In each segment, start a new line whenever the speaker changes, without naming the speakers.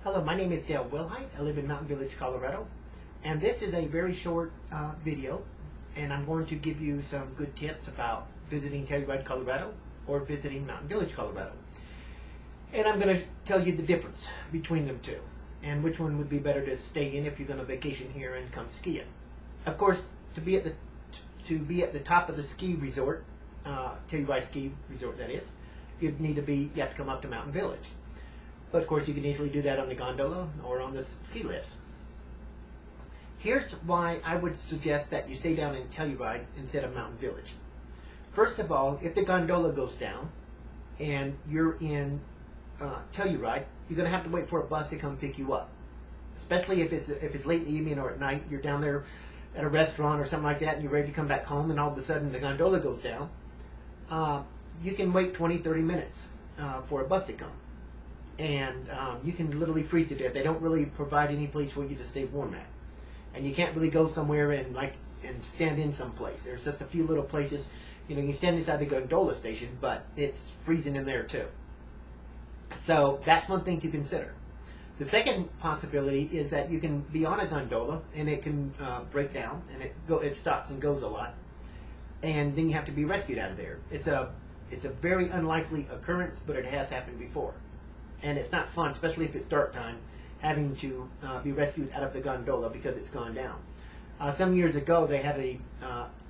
Hello, my name is Dale Wilhite. I live in Mountain Village, Colorado, and this is a very short video, and I'm going to give you some good tips about visiting Telluride, Colorado, or visiting Mountain Village, Colorado. And I'm going to tell you the difference between them two, and which one would be better to stay in if you're going to vacation here and come skiing. Of course, to be at the top of the ski resort, Telluride ski resort that is, you have to come up to Mountain Village. But of course, you can easily do that on the gondola or on the ski lifts. Here's why I would suggest that you stay down in Telluride instead of Mountain Village. First of all, if the gondola goes down and you're in Telluride, you're going to have to wait for a bus to come pick you up. Especially if it's late in the evening or at night, you're down there at a restaurant or something like that, and you're ready to come back home, and all of a sudden the gondola goes down. You can wait 20-30 minutes for a bus to come. And you can literally freeze to death. They don't really provide any place for you to stay warm at, and you can't really go somewhere and stand in some place. There's just a few little places, you can stand inside the gondola station, but it's freezing in there too. So that's one thing to consider. The second possibility is that you can be on a gondola and it can break down and it stops and goes a lot, and then you have to be rescued out of there. It's a very unlikely occurrence, but it has happened before. And it's not fun, especially if it's dark time, having to be rescued out of the gondola because it's gone down. Some years ago, they had a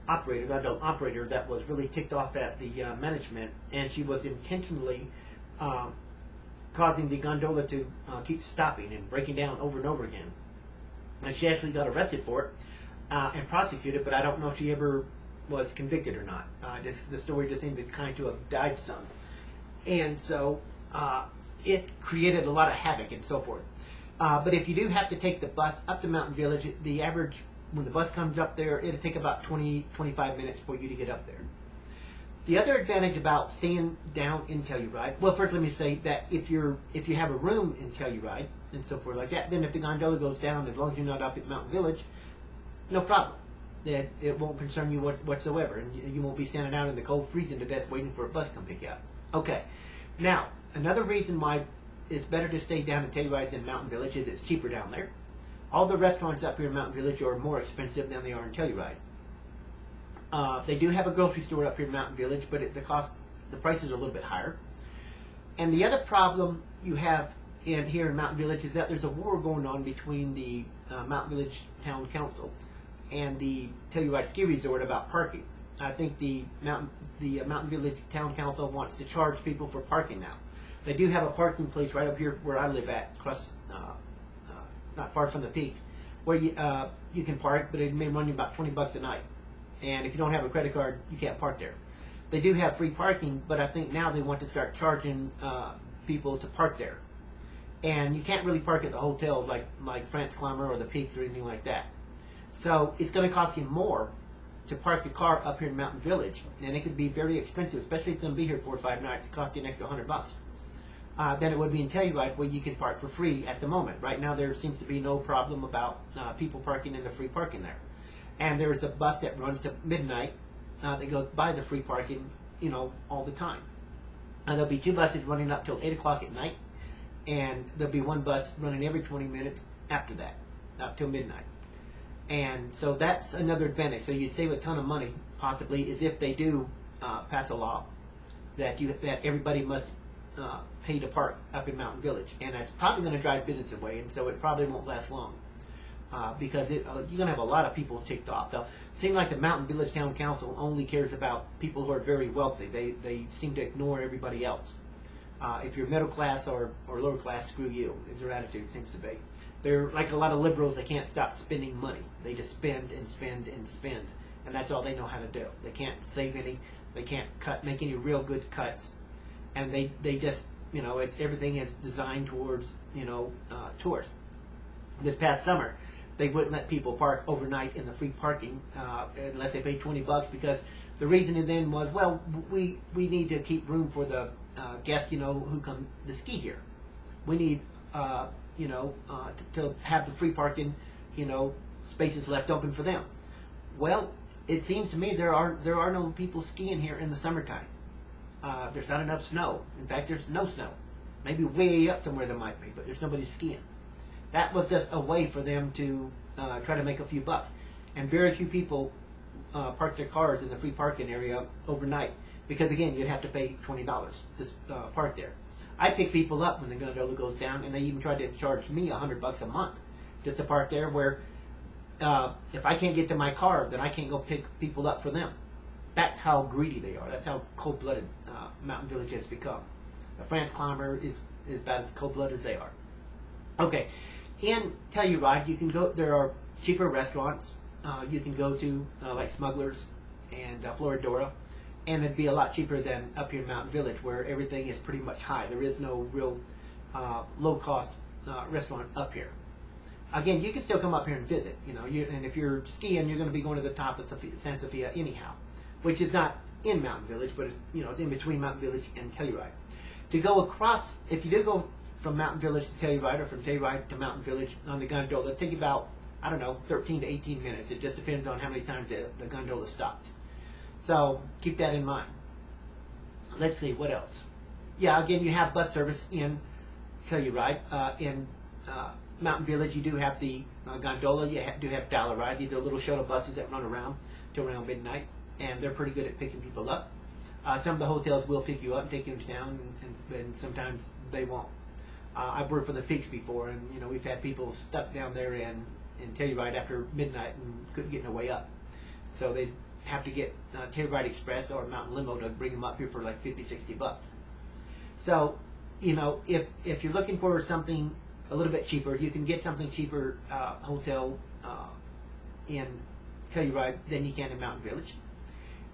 gondola operator that was really ticked off at the management, and she was intentionally causing the gondola to keep stopping and breaking down over and over again. And she actually got arrested for it and prosecuted, but I don't know if she ever was convicted or not. The story just seemed to kind of have died some. And so it created a lot of havoc and so forth. But if you do have to take the bus up to Mountain Village, the average, when the bus comes up there, it'll take about 20-25 minutes for you to get up there. The other advantage about staying down in Telluride, well, first let me say that if you have a room in Telluride and so forth like that, then if the gondola goes down, as long as you're not up at Mountain Village, no problem. It won't concern you whatsoever, and you won't be standing out in the cold, freezing to death, waiting for a bus to come pick you up. Okay, now, another reason why it's better to stay down in Telluride than Mountain Village is it's cheaper down there. All the restaurants up here in Mountain Village are more expensive than they are in Telluride. They do have a grocery store up here in Mountain Village, but the prices are a little bit higher. And the other problem you have here in Mountain Village is that there's a war going on between the Mountain Village Town Council and the Telluride Ski Resort about parking. I think the Mountain Village Town Council wants to charge people for parking now. They do have a parking place right up here where I live at, across, not far from the peaks, where you can park, but it may run you about $20 a night. And if you don't have a credit card, you can't park there. They do have free parking, but I think now they want to start charging people to park there. And you can't really park at the hotels like France Climber or the Peaks or anything like that. So it's going to cost you more to park your car up here in Mountain Village, and it could be very expensive, especially if you're going to be here 4 or 5 nights. It costs you an extra $100. Than it would be in Telluride, where you can park for free at the moment. Right now, there seems to be no problem about people parking in the free parking there. And there is a bus that runs to midnight that goes by the free parking, all the time. And there'll be 2 buses running up till 8 o'clock at night, and there'll be 1 bus running every 20 minutes after that, up till midnight. And so that's another advantage. So you'd save a ton of money, possibly, is if they do pass a law that everybody must pay to park up in Mountain Village. And that's probably going to drive business away, and so it probably won't last long because you're going to have a lot of people ticked off. Now, it seems like the Mountain Village Town Council only cares about people who are very wealthy. They seem to ignore everybody else. If you're middle class or lower class, screw you, is their attitude, seems to be. They're like a lot of liberals. They can't stop spending money. They just spend and spend and spend, and that's all they know how to do. They can't save any. They can't make any real good cuts, and they just everything is designed towards tourists. This past summer, they wouldn't let people park overnight in the free parking unless they paid $20, because the reasoning then was, well, we need to keep room for the guests who come to ski here. We need to have the free parking, spaces left open for them. Well, it seems to me there are no people skiing here in the summertime. There's not enough snow. In fact, there's no snow. Maybe way up somewhere there might be, but there's nobody skiing. That was just a way for them to try to make a few bucks. And very few people park their cars in the free parking area overnight, because again, you'd have to pay $20 to park there. I pick people up when the gondola goes down, and they even try to charge me $100 a month just to park there, where if I can't get to my car, then I can't go pick people up for them. That's how greedy they are. That's how cold-blooded Mountain Village has become. The France climber is about as cold-blooded as they are. Okay, in Telluride, you can go. There are cheaper restaurants. You can go to like Smugglers and Floridora, and it'd be a lot cheaper than up here in Mountain Village, where everything is pretty much high. There is no real low-cost restaurant up here. Again, you can still come up here and visit. And if you're skiing, you're going to be going to the top of San Sofia anyhow, which is not in Mountain Village, but it's in between Mountain Village and Telluride. To go across, if you do go from Mountain Village to Telluride, or from Telluride to Mountain Village on the gondola, it'll take you about, 13 to 18 minutes. It just depends on how many times the gondola stops. So keep that in mind. Let's see, what else? Yeah, again, you have bus service in Telluride. In Mountain Village, you do have the gondola. You do have Telluride. These are little shuttle buses that run around till around midnight, and they're pretty good at picking people up. Some of the hotels will pick you up and take you to town, and sometimes they won't. I've worked for the Peaks before, and we've had people stuck down there in Telluride after midnight and couldn't get their way up. So they'd have to get Telluride Express or Mountain Limo to bring them up here for like $50-$60. So, if you're looking for something a little bit cheaper, you can get something cheaper hotel in Telluride than you can in Mountain Village.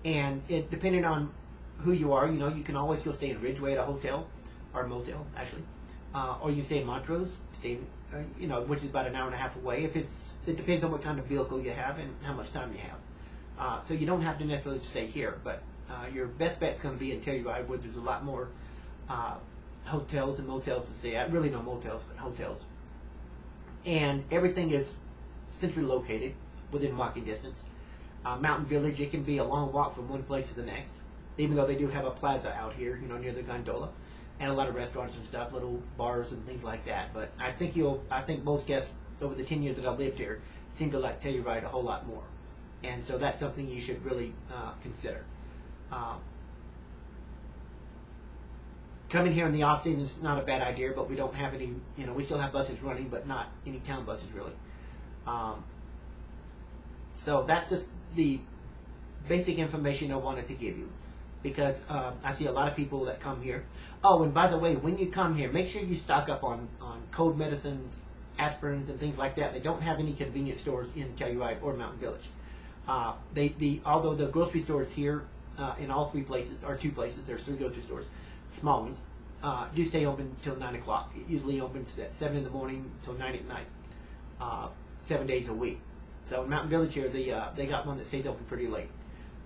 And it depending on who you are, you can always go stay in Ridgeway at a hotel, or a motel actually, or you can stay in Montrose, which is about an hour and a half away. It depends on what kind of vehicle you have and how much time you have. So you don't have to necessarily stay here, but your best bet is going to be in Telluride, where there's a lot more hotels and motels to stay at. Really no motels, but hotels. And everything is centrally located within walking distance. Mountain Village, it can be a long walk from one place to the next, even though they do have a plaza out here, near the gondola, and a lot of restaurants and stuff, little bars and things like that. But I think most guests over the 10 years that I've lived here seem to like Telluride a whole lot more, and so that's something you should really consider. Coming here in the off season is not a bad idea, but we don't have any. We still have buses running, but not any town buses really. So that's just the basic information I wanted to give you, because I see a lot of people that come here. Oh, and by the way, when you come here, make sure you stock up on cold medicines, aspirins, and things like that. They don't have any convenience stores in Telluride or Mountain Village. Although the grocery stores here in all three places, or two places, there's three grocery stores, small ones, do stay open till 9 o'clock. It usually opens at 7 in the morning till 9 at night, 7 days a week. So in Mountain Village here, they got one that stays open pretty late.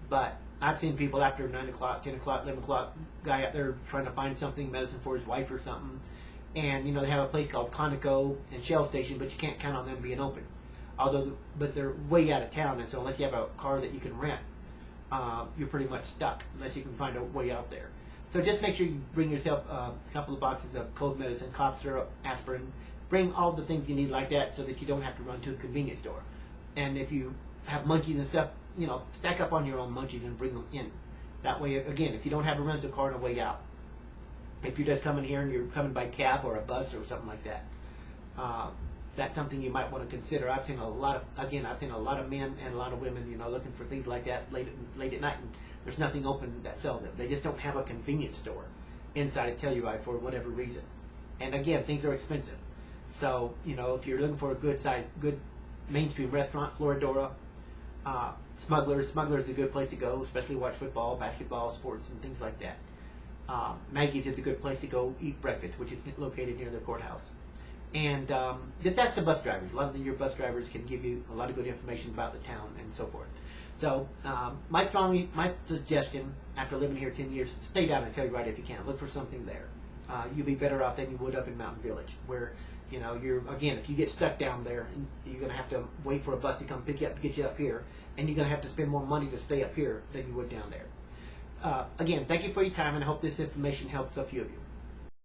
But I've seen people after 9 o'clock, 10 o'clock, 11 o'clock, guy out there trying to find something, medicine for his wife or something. And, they have a place called Conoco and Shell Station, but you can't count on them being open. But they're way out of town, and so unless you have a car that you can rent, you're pretty much stuck unless you can find a way out there. So just make sure you bring yourself a couple of boxes of cold medicine, cough syrup, aspirin. Bring all the things you need like that so that you don't have to run to a convenience store. And if you have munchies and stuff, stack up on your own munchies and bring them in. That way, again, if you don't have a rental car on the way out, if you're just coming here and you're coming by cab or a bus or something like that, that's something you might want to consider. I've seen a lot of men and a lot of women, looking for things like that late at night, and there's nothing open that sells it. They just don't have a convenience store inside of Telluride for whatever reason. And again, things are expensive. So, if you're looking for a good mainstream restaurant, Floridora, Smugglers is a good place to go, especially watch football, basketball, sports, and things like that. Maggie's is a good place to go eat breakfast, which is located near the courthouse. And just ask the bus drivers. A lot of your bus drivers can give you a lot of good information about the town and so forth. So my suggestion, after living here 10 years, stay down in Telluride if you can. Look for something there. You'll be better off than you would up in Mountain Village, where if you get stuck down there, you're going to have to wait for a bus to come pick you up to get you up here, and you're going to have to spend more money to stay up here than you would down there. Again, thank you for your time, and I hope this information helps a few of you.